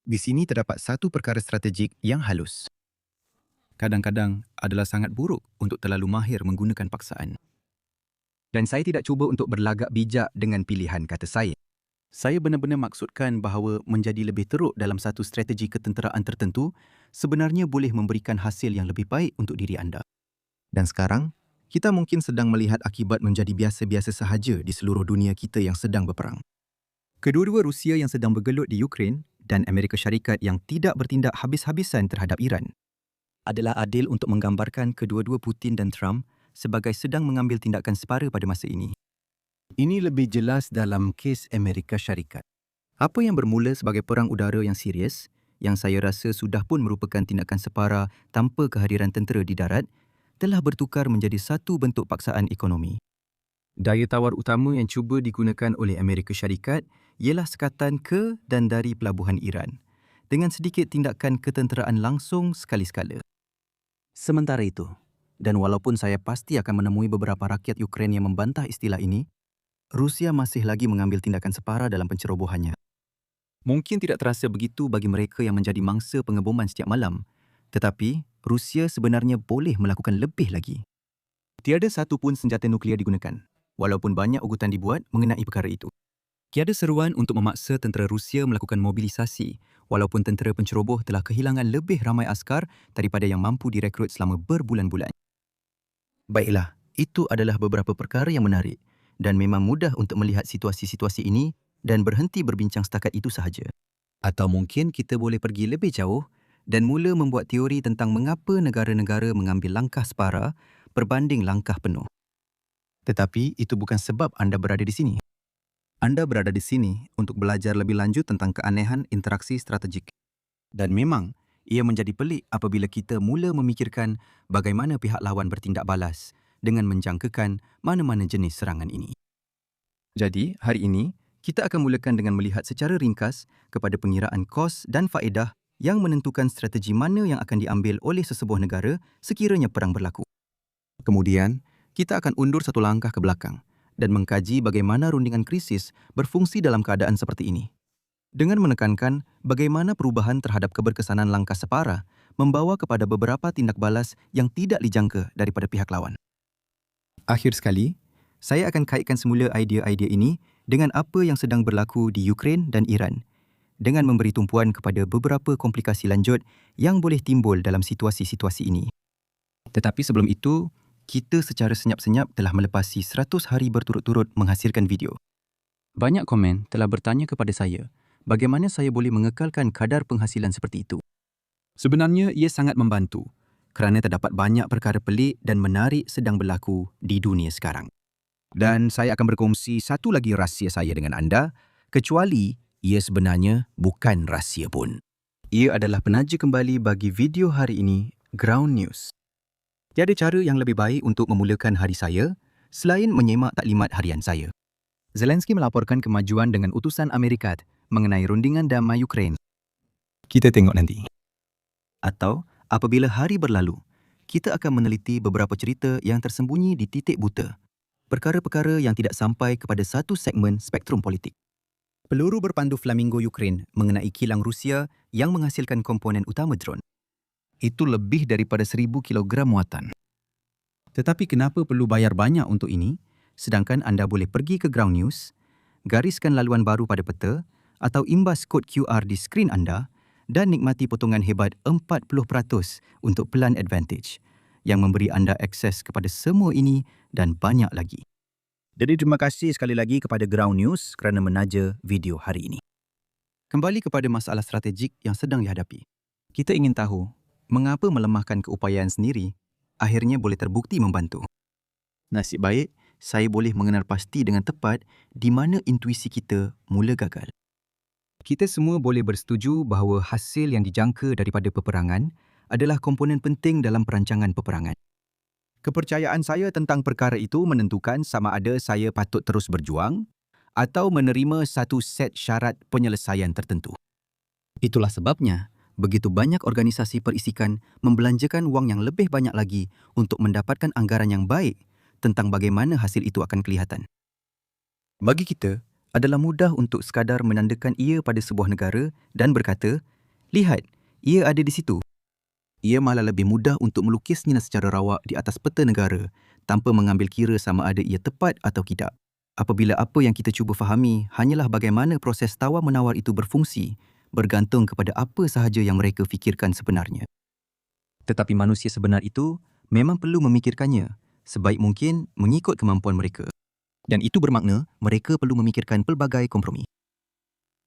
Di sini terdapat satu perkara strategik yang halus. Kadang-kadang adalah sangat buruk untuk terlalu mahir menggunakan paksaan. Dan saya tidak cuba untuk berlagak bijak dengan pilihan kata saya. Saya benar-benar maksudkan bahawa menjadi lebih teruk dalam satu strategi ketenteraan tertentu sebenarnya boleh memberikan hasil yang lebih baik untuk diri anda. Dan sekarang, kita mungkin sedang melihat akibat menjadi biasa-biasa sahaja di seluruh dunia kita yang sedang berperang. Kedua-dua Rusia yang sedang bergelut di Ukraine dan Amerika Syarikat yang tidak bertindak habis-habisan terhadap Iran adalah adil untuk menggambarkan kedua-dua Putin dan Trump sebagai sedang mengambil tindakan separa pada masa ini. Ini lebih jelas dalam kes Amerika Syarikat. Apa yang bermula sebagai perang udara yang serius, yang saya rasa sudah pun merupakan tindakan separa tanpa kehadiran tentera di darat, telah bertukar menjadi satu bentuk paksaan ekonomi. Daya tawar utama yang cuba digunakan oleh Amerika Syarikat ialah sekatan ke dan dari pelabuhan Iran, dengan sedikit tindakan ketenteraan langsung sekali-sekala. Sementara itu, dan walaupun saya pasti akan menemui beberapa rakyat Ukraine yang membantah istilah ini, Rusia masih lagi mengambil tindakan separa dalam pencerobohannya. Mungkin tidak terasa begitu bagi mereka yang menjadi mangsa pengeboman setiap malam, tetapi Rusia sebenarnya boleh melakukan lebih lagi. Tiada satu pun senjata nuklear digunakan, walaupun banyak ugutan dibuat mengenai perkara itu. Tiada seruan untuk memaksa tentera Rusia melakukan mobilisasi, walaupun tentera penceroboh telah kehilangan lebih ramai askar daripada yang mampu direkrut selama berbulan-bulan. Baiklah, itu adalah beberapa perkara yang menarik dan memang mudah untuk melihat situasi-situasi ini dan berhenti berbincang setakat itu sahaja. Atau mungkin kita boleh pergi lebih jauh dan mula membuat teori tentang mengapa negara-negara mengambil langkah separa berbanding langkah penuh. Tetapi itu bukan sebab anda berada di sini. Anda berada di sini untuk belajar lebih lanjut tentang keanehan interaksi strategik. Dan memang, ia menjadi pelik apabila kita mula memikirkan bagaimana pihak lawan bertindak balas dengan menjangkakan mana-mana jenis serangan ini. Jadi, hari ini, kita akan mulakan dengan melihat secara ringkas kepada pengiraan kos dan faedah yang menentukan strategi mana yang akan diambil oleh sesebuah negara sekiranya perang berlaku. Kemudian, kita akan undur satu langkah ke belakang dan mengkaji bagaimana rundingan krisis berfungsi dalam keadaan seperti ini. Dengan menekankan bagaimana perubahan terhadap keberkesanan langkah separa membawa kepada beberapa tindak balas yang tidak dijangka daripada pihak lawan. Akhir sekali, saya akan kaitkan semula idea-idea ini dengan apa yang sedang berlaku di Ukraine dan Iran, dengan memberi tumpuan kepada beberapa komplikasi lanjut yang boleh timbul dalam situasi-situasi ini. Tetapi sebelum itu, kita secara senyap-senyap telah melepasi 100 hari berturut-turut menghasilkan video. Banyak komen telah bertanya kepada saya, bagaimana saya boleh mengekalkan kadar penghasilan seperti itu. Sebenarnya ia sangat membantu kerana terdapat banyak perkara pelik dan menarik sedang berlaku di dunia sekarang. Dan saya akan berkongsi satu lagi rahsia saya dengan anda, kecuali ia sebenarnya bukan rahsia pun. Ia adalah penaja kembali bagi video hari ini, Ground News. Tiada cara yang lebih baik untuk memulakan hari saya selain menyemak taklimat harian saya. Zelensky melaporkan kemajuan dengan utusan Amerika mengenai rundingan damai Ukraine. Kita tengok nanti. Atau, apabila hari berlalu, kita akan meneliti beberapa cerita yang tersembunyi di titik buta. Perkara-perkara yang tidak sampai kepada satu segmen spektrum politik. Peluru berpandu Flamingo Ukraine mengenai kilang Rusia yang menghasilkan komponen utama drone. Itu lebih daripada 1,000 kilogram muatan. Tetapi kenapa perlu bayar banyak untuk ini, sedangkan anda boleh pergi ke Ground News, gariskan laluan baru pada peta atau imbas kod QR di skrin anda dan nikmati potongan hebat 40% untuk Plan Advantage yang memberi anda akses kepada semua ini dan banyak lagi. Jadi terima kasih sekali lagi kepada Ground News kerana menaja video hari ini. Kembali kepada masalah strategik yang sedang dihadapi. Kita ingin tahu mengapa melemahkan keupayaan sendiri akhirnya boleh terbukti membantu. Nasib baik, saya boleh mengenal pasti dengan tepat di mana intuisi kita mula gagal. Kita semua boleh bersetuju bahawa hasil yang dijangka daripada peperangan adalah komponen penting dalam perancangan peperangan. Kepercayaan saya tentang perkara itu menentukan sama ada saya patut terus berjuang atau menerima satu set syarat penyelesaian tertentu. Itulah sebabnya, begitu banyak organisasi perisikan membelanjakan wang yang lebih banyak lagi untuk mendapatkan anggaran yang baik tentang bagaimana hasil itu akan kelihatan. Bagi kita, adalah mudah untuk sekadar menandakan ia pada sebuah negara dan berkata, Lihat, ia ada di situ. Ia malah lebih mudah untuk melukisnya secara rawak di atas peta negara tanpa mengambil kira sama ada ia tepat atau tidak. Apabila apa yang kita cuba fahami hanyalah bagaimana proses tawar-menawar itu berfungsi, bergantung kepada apa sahaja yang mereka fikirkan sebenarnya. Tetapi manusia sebenar itu memang perlu memikirkannya, sebaik mungkin mengikut kemampuan mereka. Dan itu bermakna mereka perlu memikirkan pelbagai kompromi.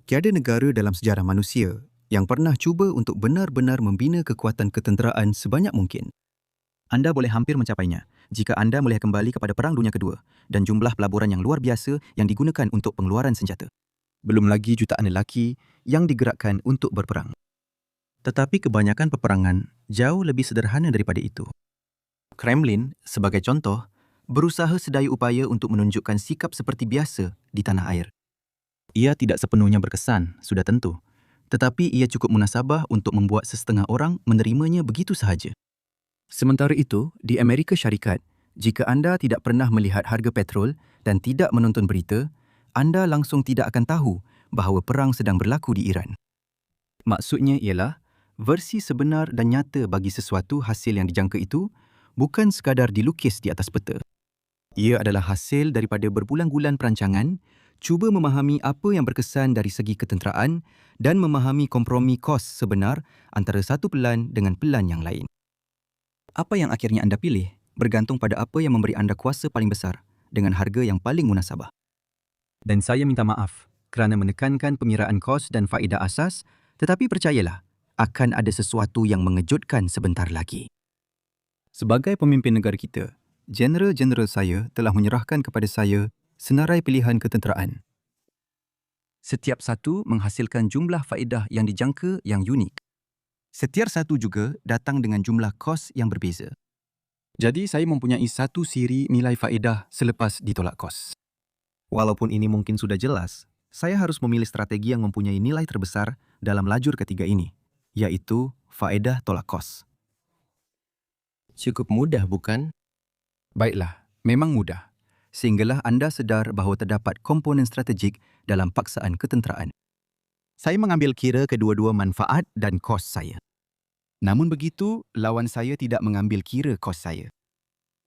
Tiada negara dalam sejarah manusia yang pernah cuba untuk benar-benar membina kekuatan ketenteraan sebanyak mungkin. Anda boleh hampir mencapainya jika anda melihat kembali kepada Perang Dunia Kedua dan jumlah pelaburan yang luar biasa yang digunakan untuk pengeluaran senjata. Belum lagi jutaan lelaki yang digerakkan untuk berperang. Tetapi kebanyakan peperangan jauh lebih sederhana daripada itu. Kremlin, sebagai contoh, berusaha sedaya upaya untuk menunjukkan sikap seperti biasa di tanah air. Ia tidak sepenuhnya berkesan, sudah tentu. Tetapi ia cukup munasabah untuk membuat sesetengah orang menerimanya begitu sahaja. Sementara itu, di Amerika Syarikat, jika anda tidak pernah melihat harga petrol dan tidak menonton berita, anda langsung tidak akan tahu bahawa perang sedang berlaku di Iran. Maksudnya ialah, versi sebenar dan nyata bagi sesuatu hasil yang dijangka itu bukan sekadar dilukis di atas peta. Ia adalah hasil daripada berbulan-bulan perancangan, cuba memahami apa yang berkesan dari segi ketenteraan dan memahami kompromi kos sebenar antara satu pelan dengan pelan yang lain. Apa yang akhirnya anda pilih bergantung pada apa yang memberi anda kuasa paling besar dengan harga yang paling munasabah. Dan saya minta maaf kerana menekankan pengiraan kos dan faedah asas, tetapi percayalah, akan ada sesuatu yang mengejutkan sebentar lagi. Sebagai pemimpin negara kita, jeneral-jeneral saya telah menyerahkan kepada saya senarai pilihan ketenteraan. Setiap satu menghasilkan jumlah faedah yang dijangka yang unik. Setiap satu juga datang dengan jumlah kos yang berbeza. Jadi saya mempunyai satu siri nilai faedah selepas ditolak kos. Walaupun ini mungkin sudah jelas, saya harus memilih strategi yang mempunyai nilai terbesar dalam lajur ketiga ini, iaitu faedah tolak kos. Cukup mudah, bukan? Baiklah, memang mudah. Sehinggalah anda sedar bahawa terdapat komponen strategik dalam paksaan ketenteraan. Saya mengambil kira kedua-dua manfaat dan kos saya. Namun begitu, lawan saya tidak mengambil kira kos saya.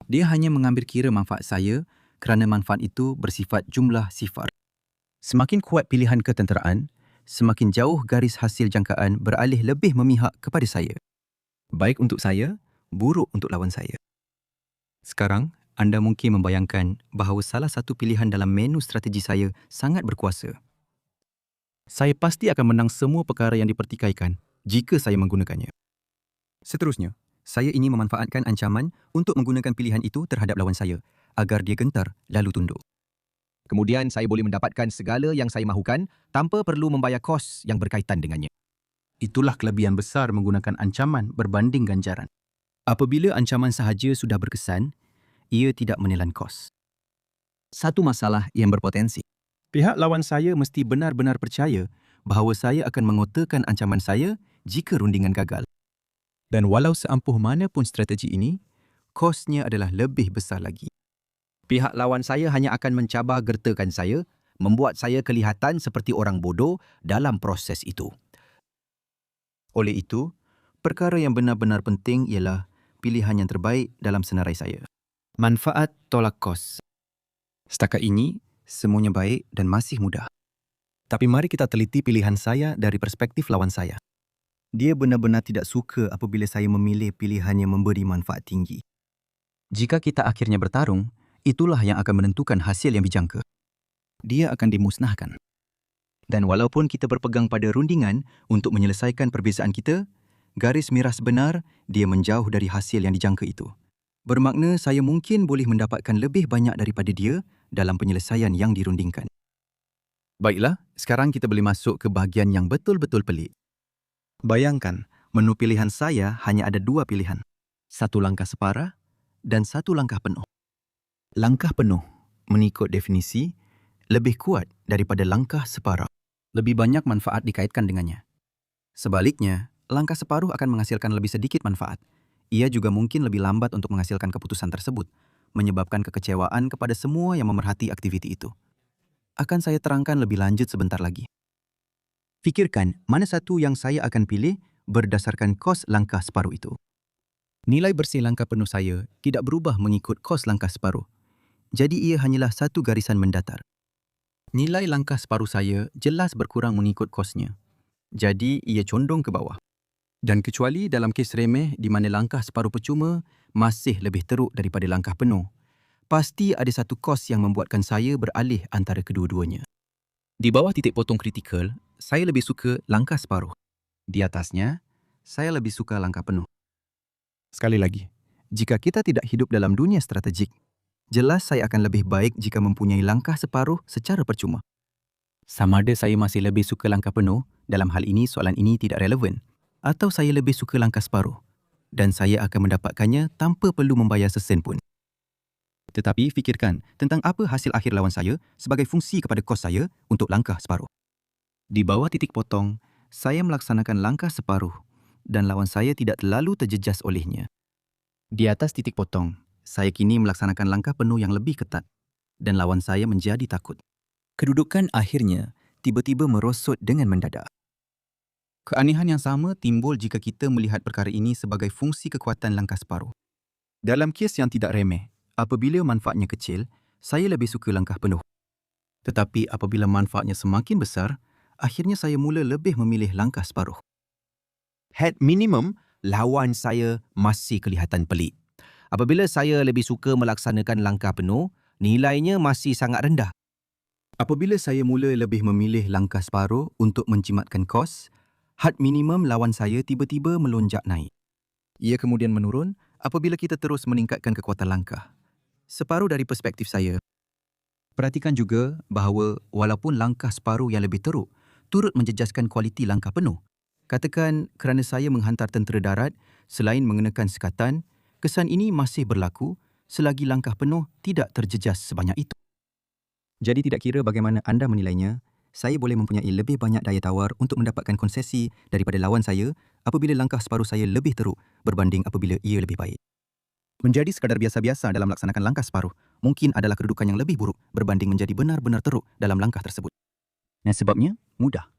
Dia hanya mengambil kira manfaat saya kerana manfaat itu bersifat jumlah sifar. Semakin kuat pilihan ketenteraan, semakin jauh garis hasil jangkaan beralih lebih memihak kepada saya. Baik untuk saya, buruk untuk lawan saya. Sekarang, anda mungkin membayangkan bahawa salah satu pilihan dalam menu strategi saya sangat berkuasa. Saya pasti akan menang semua perkara yang dipertikaikan jika saya menggunakannya. Seterusnya, saya ingin memanfaatkan ancaman untuk menggunakan pilihan itu terhadap lawan saya agar dia gentar lalu tunduk. Kemudian saya boleh mendapatkan segala yang saya mahukan tanpa perlu membayar kos yang berkaitan dengannya. Itulah kelebihan besar menggunakan ancaman berbanding ganjaran. Apabila ancaman sahaja sudah berkesan, ia tidak menelan kos. Satu masalah yang berpotensi. Pihak lawan saya mesti benar-benar percaya bahawa saya akan mengotakan ancaman saya jika rundingan gagal. Dan walau seampuh mana pun strategi ini, kosnya adalah lebih besar lagi. Pihak lawan saya hanya akan mencabar gertakan saya, membuat saya kelihatan seperti orang bodoh dalam proses itu. Oleh itu, perkara yang benar-benar penting ialah pilihan yang terbaik dalam senarai saya. Manfaat tolak kos. Setakat ini, semuanya baik dan masih mudah. Tapi mari kita teliti pilihan saya dari perspektif lawan saya. Dia benar-benar tidak suka apabila saya memilih pilihan yang memberi manfaat tinggi. Jika kita akhirnya bertarung, itulah yang akan menentukan hasil yang dijangka. Dia akan dimusnahkan. Dan walaupun kita berpegang pada rundingan untuk menyelesaikan perbezaan kita, garis merah sebenar dia menjauh dari hasil yang dijangka itu. Bermakna saya mungkin boleh mendapatkan lebih banyak daripada dia dalam penyelesaian yang dirundingkan. Baiklah, sekarang kita boleh masuk ke bahagian yang betul-betul pelik. Bayangkan, menu pilihan saya hanya ada dua pilihan. Satu langkah separah dan satu langkah penuh. Langkah penuh, mengikut definisi, lebih kuat daripada langkah separuh. Lebih banyak manfaat dikaitkan dengannya. Sebaliknya, langkah separuh akan menghasilkan lebih sedikit manfaat. Ia juga mungkin lebih lambat untuk menghasilkan keputusan tersebut, menyebabkan kekecewaan kepada semua yang memerhati aktiviti itu. Akan saya terangkan lebih lanjut sebentar lagi. Fikirkan mana satu yang saya akan pilih berdasarkan kos langkah separuh itu. Nilai bersih langkah penuh saya tidak berubah mengikut kos langkah separuh. Jadi ia hanyalah satu garisan mendatar. Nilai langkah separuh saya jelas berkurang mengikut kosnya. Jadi ia condong ke bawah. Dan kecuali dalam kes remeh di mana langkah separuh percuma masih lebih teruk daripada langkah penuh, pasti ada satu kos yang membuatkan saya beralih antara kedua-duanya. Di bawah titik potong kritikal, saya lebih suka langkah separuh. Di atasnya, saya lebih suka langkah penuh. Sekali lagi, jika kita tidak hidup dalam dunia strategik, jelas saya akan lebih baik jika mempunyai langkah separuh secara percuma. Sama ada saya masih lebih suka langkah penuh, dalam hal ini soalan ini tidak relevan, atau saya lebih suka langkah separuh, dan saya akan mendapatkannya tanpa perlu membayar sesen pun. Tetapi fikirkan tentang apa hasil akhir lawan saya sebagai fungsi kepada kos saya untuk langkah separuh. Di bawah titik potong, saya melaksanakan langkah separuh dan lawan saya tidak terlalu terjejas olehnya. Di atas titik potong, saya kini melaksanakan langkah penuh yang lebih ketat dan lawan saya menjadi takut. Kedudukan akhirnya tiba-tiba merosot dengan mendadak. Keanehan yang sama timbul jika kita melihat perkara ini sebagai fungsi kekuatan langkah separuh. Dalam kes yang tidak remeh, apabila manfaatnya kecil, saya lebih suka langkah penuh. Tetapi apabila manfaatnya semakin besar, akhirnya saya mula lebih memilih langkah separuh. Head minimum, lawan saya masih kelihatan pelik. Apabila saya lebih suka melaksanakan langkah penuh, nilainya masih sangat rendah. Apabila saya mula lebih memilih langkah separuh untuk menjimatkan kos, had minimum lawan saya tiba-tiba melonjak naik. Ia kemudian menurun apabila kita terus meningkatkan kekuatan langkah. Separuh dari perspektif saya. Perhatikan juga bahawa walaupun langkah separuh yang lebih teruk turut menjejaskan kualiti langkah penuh. Katakan kerana saya menghantar tentera darat selain mengenakan sekatan, kesan ini masih berlaku selagi langkah penuh tidak terjejas sebanyak itu. Jadi tidak kira bagaimana anda menilainya, saya boleh mempunyai lebih banyak daya tawar untuk mendapatkan konsesi daripada lawan saya apabila langkah separuh saya lebih teruk berbanding apabila ia lebih baik. Menjadi sekadar biasa-biasa dalam melaksanakan langkah separuh mungkin adalah kedudukan yang lebih buruk berbanding menjadi benar-benar teruk dalam langkah tersebut. Dan sebabnya mudah.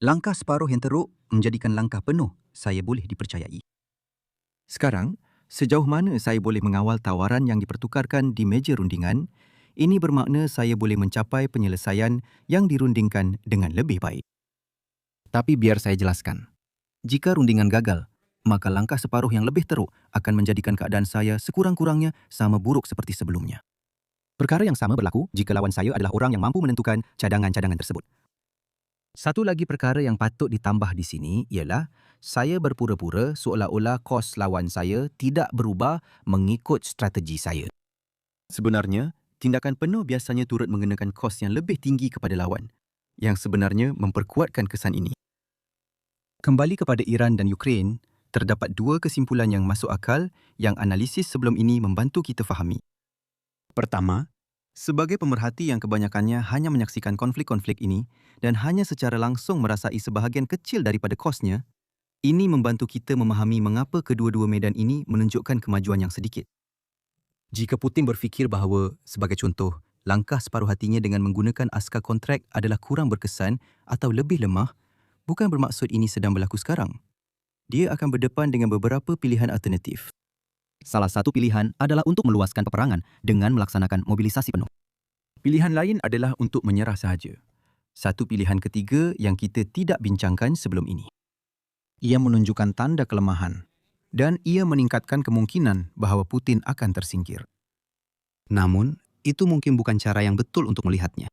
Langkah separuh yang teruk menjadikan langkah penuh saya boleh dipercayai. Sekarang, sejauh mana saya boleh mengawal tawaran yang dipertukarkan di meja rundingan, ini bermakna saya boleh mencapai penyelesaian yang dirundingkan dengan lebih baik. Tapi biar saya jelaskan. Jika rundingan gagal, maka langkah separuh yang lebih teruk akan menjadikan keadaan saya sekurang-kurangnya sama buruk seperti sebelumnya. Perkara yang sama berlaku jika lawan saya adalah orang yang mampu menentukan cadangan-cadangan tersebut. Satu lagi perkara yang patut ditambah di sini ialah saya berpura-pura seolah-olah kos lawan saya tidak berubah mengikut strategi saya. Sebenarnya, tindakan penuh biasanya turut mengenakan kos yang lebih tinggi kepada lawan, yang sebenarnya memperkuatkan kesan ini. Kembali kepada Iran dan Ukraine, terdapat dua kesimpulan yang masuk akal yang analisis sebelum ini membantu kita fahami. Pertama, sebagai pemerhati yang kebanyakannya hanya menyaksikan konflik-konflik ini dan hanya secara langsung merasai sebahagian kecil daripada kosnya, ini membantu kita memahami mengapa kedua-dua medan ini menunjukkan kemajuan yang sedikit. Jika Putin berfikir bahawa, sebagai contoh, langkah separuh hatinya dengan menggunakan askar kontrak adalah kurang berkesan atau lebih lemah, bukan bermaksud ini sedang berlaku sekarang. Dia akan berdepan dengan beberapa pilihan alternatif. Salah satu pilihan adalah untuk meluaskan peperangan dengan melaksanakan mobilisasi penuh. Pilihan lain adalah untuk menyerah sahaja. Satu pilihan ketiga yang kita tidak bincangkan sebelum ini. Ia menunjukkan tanda kelemahan dan ia meningkatkan kemungkinan bahawa Putin akan tersingkir. Namun, itu mungkin bukan cara yang betul untuk melihatnya.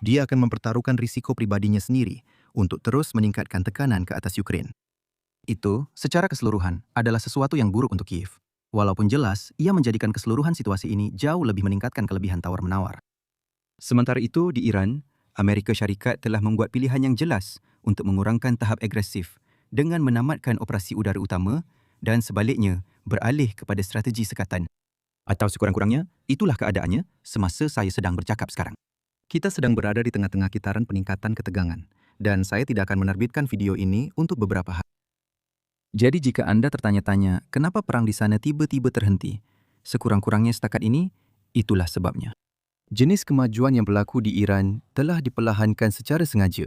Dia akan mempertaruhkan risiko pribadinya sendiri untuk terus meningkatkan tekanan ke atas Ukraine. Itu, secara keseluruhan, adalah sesuatu yang buruk untuk Kiev. Walaupun jelas, ia menjadikan keseluruhan situasi ini jauh lebih meningkatkan kelebihan tawar-menawar. Sementara itu, di Iran, Amerika Syarikat telah membuat pilihan yang jelas untuk mengurangkan tahap agresif dengan menamatkan operasi udara utama dan sebaliknya beralih kepada strategi sekatan. Atau sekurang-kurangnya, itulah keadaannya semasa saya sedang bercakap sekarang. Kita sedang berada di tengah-tengah kitaran peningkatan ketegangan dan saya tidak akan menerbitkan video ini untuk beberapa hari. Jadi jika anda tertanya-tanya kenapa perang di sana tiba-tiba terhenti, sekurang-kurangnya setakat ini, itulah sebabnya. Jenis kemajuan yang berlaku di Iran telah diperlahankan secara sengaja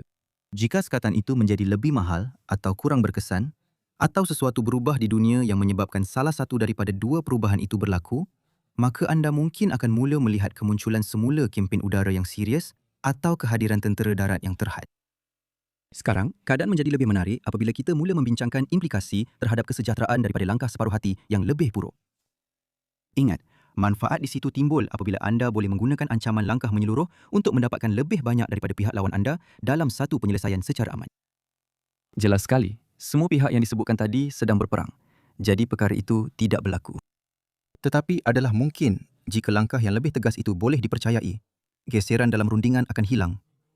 Jika sekatan itu menjadi lebih mahal atau kurang berkesan, atau sesuatu berubah di dunia yang menyebabkan salah satu daripada dua perubahan itu berlaku, maka anda mungkin akan mula melihat kemunculan semula kempen udara yang serius atau kehadiran tentera darat yang terhad. Sekarang, keadaan menjadi lebih menarik apabila kita mula membincangkan implikasi terhadap kesejahteraan daripada langkah separuh hati yang lebih buruk. Ingat, manfaat di situ timbul apabila anda boleh menggunakan ancaman langkah menyeluruh untuk mendapatkan lebih banyak daripada pihak lawan anda dalam satu penyelesaian secara aman. Jelas sekali, semua pihak yang disebutkan tadi sedang berperang. Jadi perkara itu tidak berlaku. Tetapi adalah mungkin jika langkah yang lebih tegas itu boleh dipercayai, geseran dalam rundingan akan hilang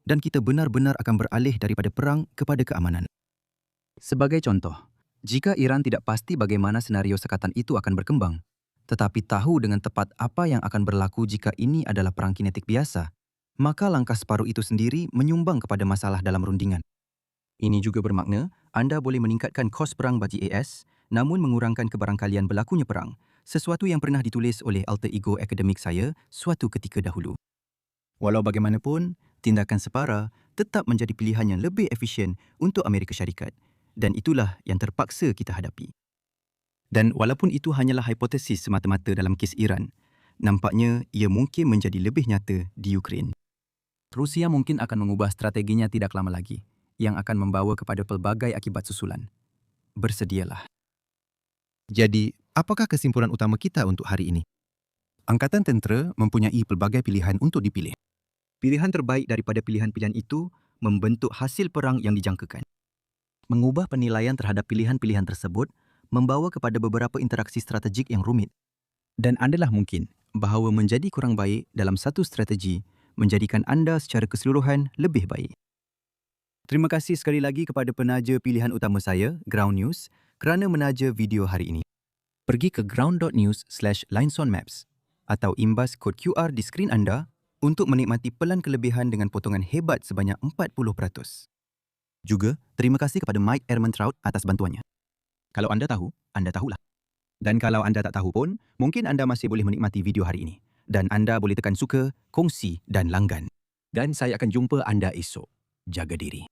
dan kita benar-benar akan beralih daripada perang kepada keamanan. Sebagai contoh, jika Iran tidak pasti bagaimana senario sekatan itu akan berkembang, tetapi tahu dengan tepat apa yang akan berlaku jika ini adalah perang kinetik biasa, maka langkah separuh itu sendiri menyumbang kepada masalah dalam rundingan. Ini juga bermakna anda boleh meningkatkan kos perang bagi AS namun mengurangkan kebarangkalian berlakunya perang, sesuatu yang pernah ditulis oleh alter ego akademik saya suatu ketika dahulu. Walau bagaimanapun, tindakan separa tetap menjadi pilihan yang lebih efisien untuk Amerika Syarikat dan itulah yang terpaksa kita hadapi. Dan walaupun itu hanyalah hipotesis semata-mata dalam kes Iran, nampaknya ia mungkin menjadi lebih nyata di Ukraine. Rusia mungkin akan mengubah strateginya tidak lama lagi, yang akan membawa kepada pelbagai akibat susulan. Bersedialah. Jadi, apakah kesimpulan utama kita untuk hari ini? Angkatan tentera mempunyai pelbagai pilihan untuk dipilih. Pilihan terbaik daripada pilihan-pilihan itu membentuk hasil perang yang dijangkakan. Mengubah penilaian terhadap pilihan-pilihan tersebut membawa kepada beberapa interaksi strategik yang rumit. Dan adalah mungkin bahawa menjadi kurang baik dalam satu strategi menjadikan anda secara keseluruhan lebih baik. Terima kasih sekali lagi kepada penaja pilihan utama saya, Ground News, kerana menaja video hari ini. Pergi ke ground.news/linesonmaps atau imbas kod QR di skrin anda untuk menikmati pelan kelebihan dengan potongan hebat sebanyak 40%. Juga, terima kasih kepada Mike Ehrmantraut atas bantuannya. Kalau anda tahu, anda tahulah. Dan kalau anda tak tahu pun, mungkin anda masih boleh menikmati video hari ini. Dan anda boleh tekan suka, kongsi dan langgan. Dan saya akan jumpa anda esok. Jaga diri.